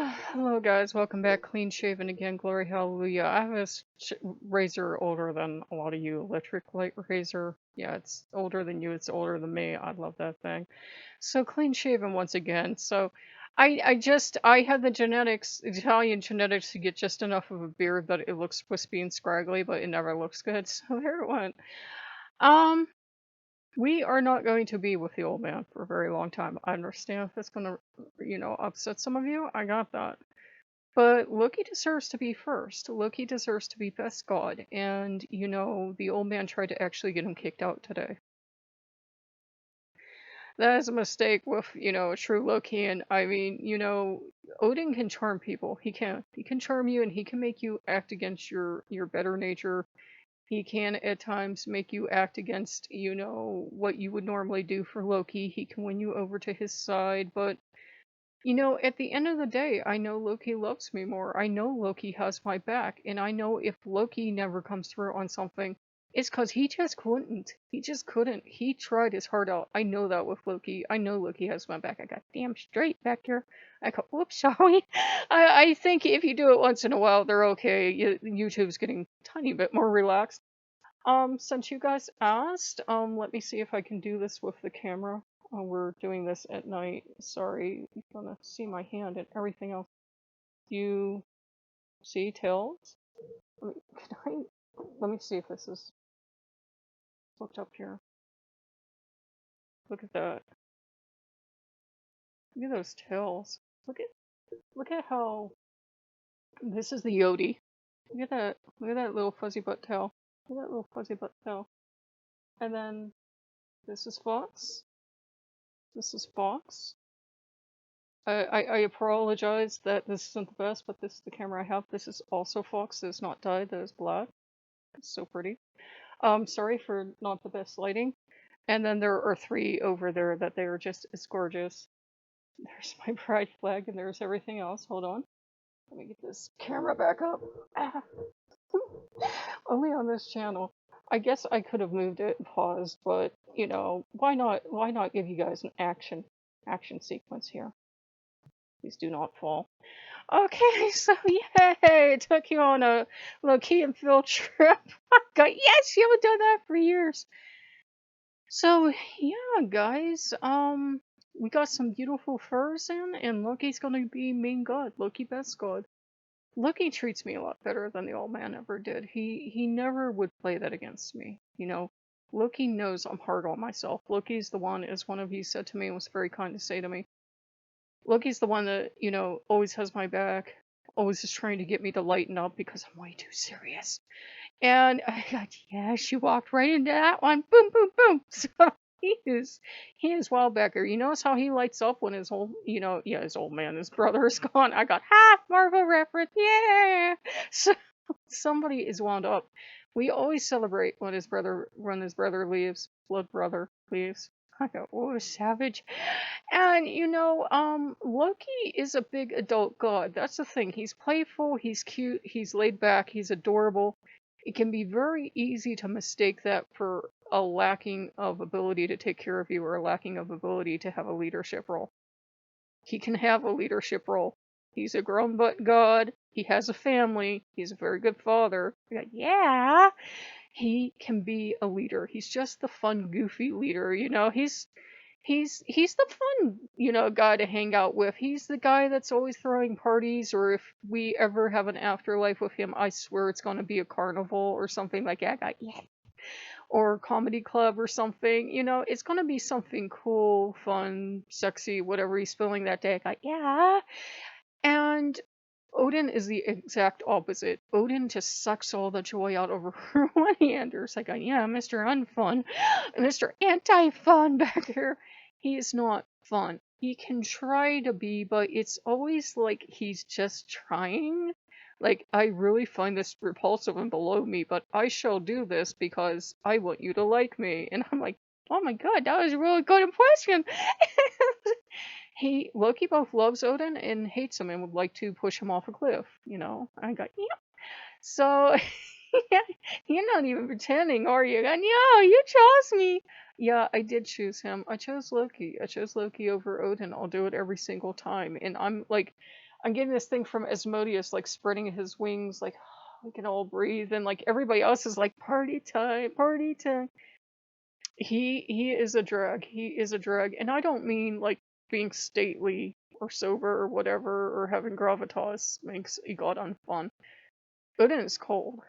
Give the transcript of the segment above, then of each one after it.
Hello, guys. Welcome back. Clean shaven again. Glory, hallelujah. I have a razor older than a lot of you. Electric light razor. Yeah, it's older than you. It's older than me. I love that thing. So clean shaven once again. So I had the genetics, Italian genetics, to get just enough of a beard that it looks wispy and scraggly, but it never looks good. So there it went. Um, we are not going to be with the old man for a very long time. I understand if it's gonna, upset some of you. I got that. But Loki deserves to be first. Loki deserves to be best god. And, the old man tried to actually get him kicked out today. That is a mistake with, a true Lokean. I mean, Odin can charm people. He can. He can charm you and he can make you act against your better nature. He can at times make you act against, what you would normally do for Loki. He can win you over to his side, but at the end of the day, I know Loki loves me more. I know Loki has my back. And I know if Loki never comes through on something, it's because he just couldn't. He just couldn't. He tried his heart out. I know that with Loki. I know Loki has my back. I got damn straight back here. I go, whoops, sorry. I think if you do it once in a while, they're okay. YouTube's getting a tiny bit more relaxed. Since you guys asked, let me see if I can do this with the camera. We're doing this at night. Sorry, you're gonna see my hand and everything else. Do you see tails? Let me see if this is looked up here. Look at that. Look at those tails. Look at how this is the Yodi. Look at that. Look at that little fuzzy butt tail. Look at that little fuzzy butt tail. And then this is Fox. This is Fox. I apologize that this isn't the best, but this is the camera I have. This is also Fox. That is not dyed. That is black. It's so pretty. Sorry for not the best lighting. And then there are three over there that they are just as gorgeous. There's my pride flag, and there's everything else. Hold on. Let me get this camera back up. Ah. Only on this channel. I guess I could have moved it and paused, but why not? Why not give you guys an action sequence here? Please do not fall. Okay, so yay! Took you on a Lokean field trip. Yes, you haven't done that for years. So yeah, guys, we got some beautiful furs in, and Loki's gonna be main god. Loki best god. Loki treats me a lot better than the old man ever did. He never would play that against me. Loki knows I'm hard on myself. Loki's the one, as one of you said to me, and was very kind to say to me. Loki's the one that, always has my back, always is trying to get me to lighten up because I'm way too serious. And I got, yeah, she walked right into that one. Boom, boom, boom. So he is Wildbacker. You notice how he lights up when his old, his old man, his brother is gone. I got half Marvel reference. Yeah. So somebody is wound up. We always celebrate when his brother leaves, blood brother leaves. I go, oh, savage. And Loki is a big adult god. That's the thing. He's playful, he's cute, he's laid back, he's adorable. It can be very easy to mistake that for a lacking of ability to take care of you or a lacking of ability to have a leadership role. He can have a leadership role. He's a grown butt god. He has a family. He's a very good father. Yeah. He can be a leader. He's just the fun, goofy leader. He's the fun, guy to hang out with. He's the guy that's always throwing parties, or if we ever have an afterlife with him, I swear it's going to be a carnival or something like that. Yeah. Or a comedy club or something. It's going to be something cool, fun, sexy, whatever he's feeling that day. Yeah. And Odin is the exact opposite. Odin just sucks all the joy out of everyone. Anders like, yeah, Mr. Unfun, Mr. Anti-Fun back here. He is not fun. He can try to be, but it's always like he's just trying. Like, I really find this repulsive and below me, but I shall do this because I want you to like me. And I'm like, oh my god, that was a really good impression. Loki both loves Odin and hates him and would like to push him off a cliff, I got, yeah. So, you're not even pretending, are you? And yeah, you chose me. Yeah, I did choose him. I chose Loki. I chose Loki over Odin. I'll do it every single time. And I'm like, I'm getting this thing from Asmodeus, like spreading his wings, like we can all breathe, and like everybody else is like party time, party time. He is a drag. He is a drag, and I don't mean like being stately or sober or whatever or having gravitas makes a god unfun. Odin is cold.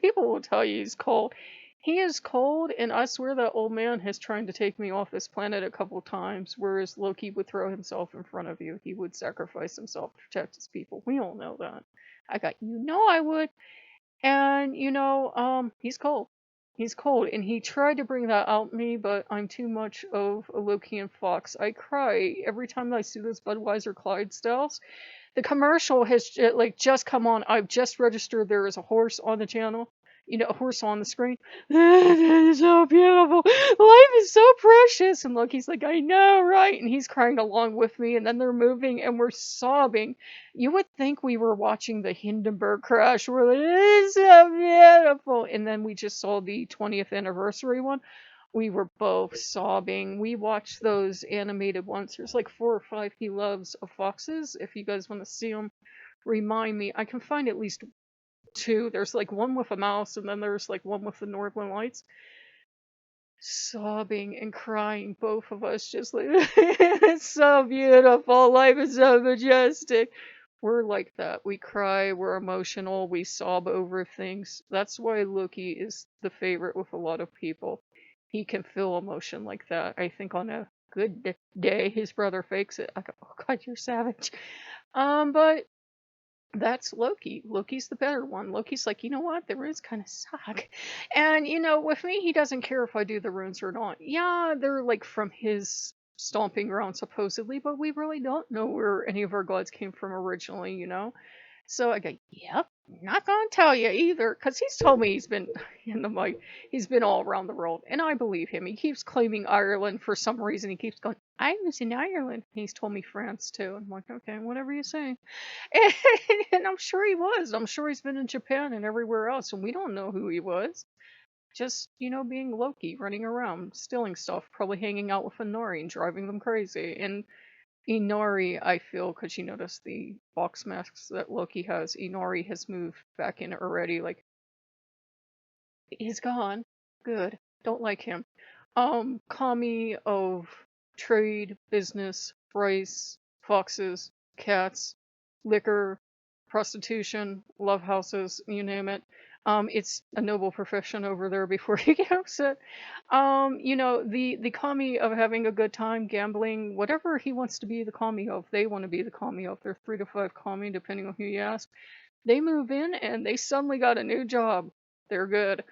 People will tell you he's cold. He is cold, and I swear that old man has tried to take me off this planet a couple times, whereas Loki would throw himself in front of you. He would sacrifice himself to protect his people. We all know that. I got you know I would. And he's cold. He's cold, and he tried to bring that out in me, but I'm too much of a Lokean fox. I cry every time I see those Budweiser Clydesdales. The commercial has like just come on. I've just registered there is a horse on the channel. A horse on the screen. It's so beautiful. Life is so precious. And look, he's like, I know, right? And he's crying along with me. And then they're moving and we're sobbing. You would think we were watching the Hindenburg crash. We're like, it's so beautiful. And then we just saw the 20th anniversary one. We were both sobbing. We watched those animated ones. There's like 4 or 5 he loves of foxes. If you guys want to see them, remind me. I can find at least 2. There's like one with a mouse, and then there's like one with the Northern Lights. Sobbing and crying, both of us, just like, it's so beautiful. Life is so majestic. We're like that. We cry, we're emotional, we sob over things. That's why Loki is the favorite with a lot of people. He can feel emotion like that. I think on a good day, his brother fakes it. I go, oh god, you're savage. But that's Loki. Loki's the better one. Loki's like, you know what? The runes kind of suck. And, with me, he doesn't care if I do the runes or not. Yeah, they're like from his stomping ground, supposedly, but we really don't know where any of our gods came from originally. So I go, yep, not gonna tell you either, because he's told me he's been in the mic, he's been all around the world, and I believe him. He keeps claiming Ireland for some reason. He keeps going, I was in Ireland. And he's told me France too. I'm like, okay, whatever you say. And I'm sure he was. I'm sure he's been in Japan and everywhere else, and we don't know who he was. Just, being Loki, running around, stealing stuff, probably hanging out with Inari and driving them crazy. And Inari, I feel, because you notice the box masks that Loki has, Inari has moved back in already. Like, he's gone. Good. Don't like him. Kami of trade, business, rice, foxes, cats, liquor, prostitution, love houses, you name it. It's a noble profession over there before you get upset. The kami of having a good time, gambling, whatever he wants to be the kami of, they want to be the kami of. They're 3 to 5 kami, depending on who you ask. They move in and they suddenly got a new job. They're good.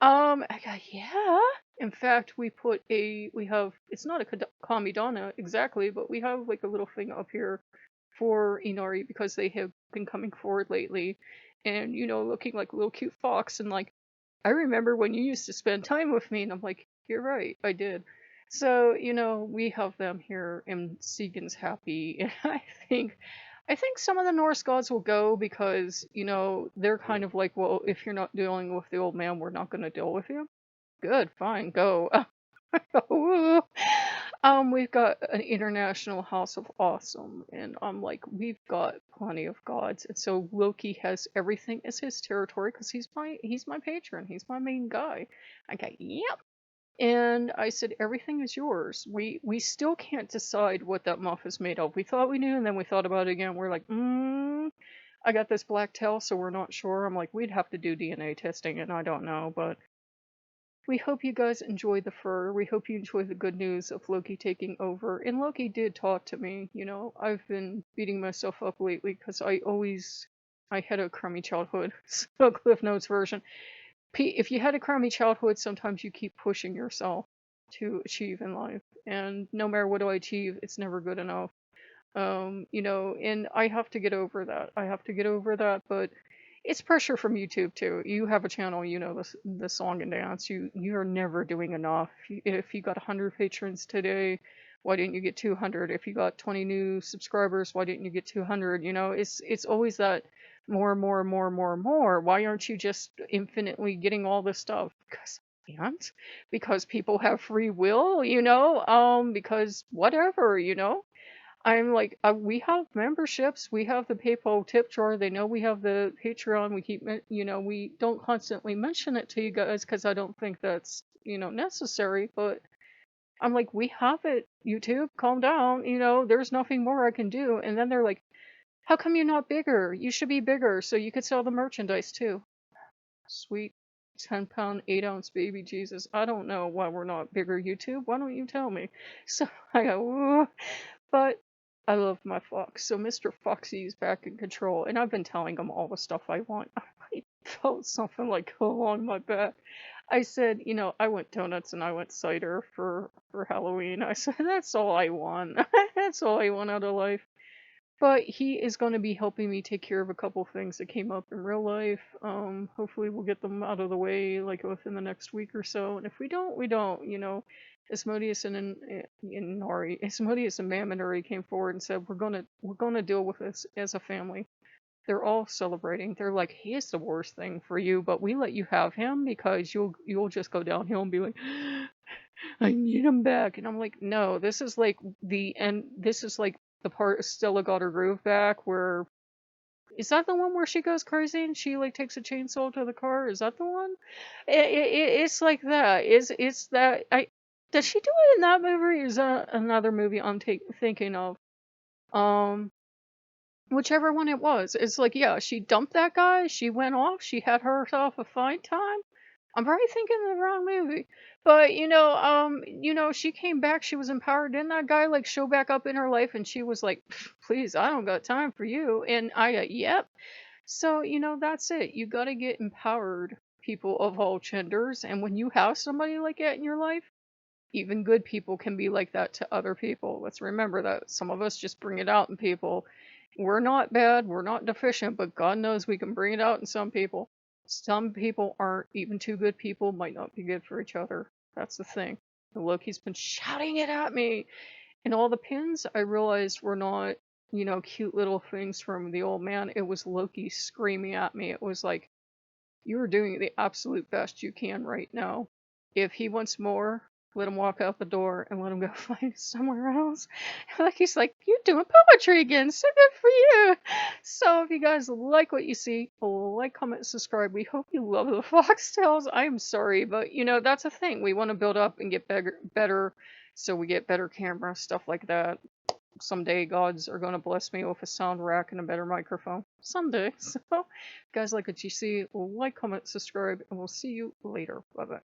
I got, yeah. In fact, we have, it's not a Kamidana exactly, but we have like a little thing up here for Inari because they have been coming forward lately and, looking like a little cute fox. And like, I remember when you used to spend time with me, and I'm like, you're right, I did. So, we have them here and Segan's happy. And I think some of the Norse gods will go because, they're kind of like, well, if you're not dealing with the old man, we're not going to deal with you. Good, fine, go. We've got an international house of awesome, and I'm like, we've got plenty of gods, and so Loki has everything as his territory because he's my patron, he's my main guy. I go, yep. And I said, everything is yours. We still can't decide what that muff is made of. We thought we knew, and then we thought about it again. We're like, I got this black tail, so we're not sure. I'm like, we'd have to do DNA testing, and I don't know, but we hope you guys enjoy the fur. We hope you enjoy the good news of Loki taking over. And Loki did talk to me. I've been beating myself up lately because I had a crummy childhood. So Cliff Notes version. If you had a crummy childhood, sometimes you keep pushing yourself to achieve in life. And no matter what I achieve, it's never good enough. And I have to get over that. But it's pressure from YouTube too. You have a channel, the song and dance. You're never doing enough. If you got 100 patrons today, why didn't you get 200? If you got 20 new subscribers, why didn't you get 200? It's always that more, more, more, more, more. Why aren't you just infinitely getting all this stuff? Because I can't. Because people have free will, because whatever. I'm like, we have memberships. We have the PayPal tip jar. They know we have the Patreon. We keep, we don't constantly mention it to you guys because I don't think that's, necessary. But I'm like, we have it, YouTube. Calm down. There's nothing more I can do. And then they're like, how come you're not bigger? You should be bigger so you could sell the merchandise too. Sweet 10-pound, 8-ounce baby Jesus. I don't know why we're not bigger, YouTube. Why don't you tell me? So I go, "Ooh." But I love my fox. So Mr. Foxy is back in control. And I've been telling him all the stuff I want. I felt something like along my back. I said, I want donuts and I want cider for Halloween. I said, that's all I want. That's all I want out of life. But he is going to be helping me take care of a couple things that came up in real life. Hopefully we'll get them out of the way like within the next week or so. And if we don't, we don't. Asmodeus and Nari, Asmodeus and Mamonari came forward and said we're gonna deal with this as a family. They're all celebrating. They're like, he is the worst thing for you, but we let you have him because you'll just go downhill and be like, I need him back. And I'm like, no, this is like the end. This is like the part Stella got her groove back. Where is that the one where she goes crazy and she like takes a chainsaw to the car? Is that the one? It's like that. It's that I. Does she do it in that movie? Or is that another movie I'm thinking of? Um, Whichever one it was. It's like, yeah, she dumped that guy. She went off. She had herself a fine time. I'm probably thinking of the wrong movie. But she came back, she was empowered. Didn't that guy like show back up in her life and she was like, please, I don't got time for you. And I yep. So, that's it. You gotta get empowered, people of all genders. And when you have somebody like that in your life, even good people can be like that to other people. Let's remember that. Some of us just bring it out in people. We're not bad, we're not deficient, but God knows we can bring it out in some people. Some people aren't, even two good people might not be good for each other. That's the thing. And Loki's been shouting it at me. And all the pins I realized were not, cute little things from the old man. It was Loki screaming at me. It was like, you are doing the absolute best you can right now. If he wants more, let him walk out the door and let him go find somewhere else. Like he's like, you're doing poetry again, so good for you. So if you guys like what you see, like, comment, subscribe. We hope you love the foxtails. I am sorry, but that's a thing. We want to build up and get better, so we get better camera stuff like that. Someday gods are going to bless me with a sound rack and a better microphone. Someday. So, guys, like what you see, like, comment, subscribe, and we'll see you later. Bye bye.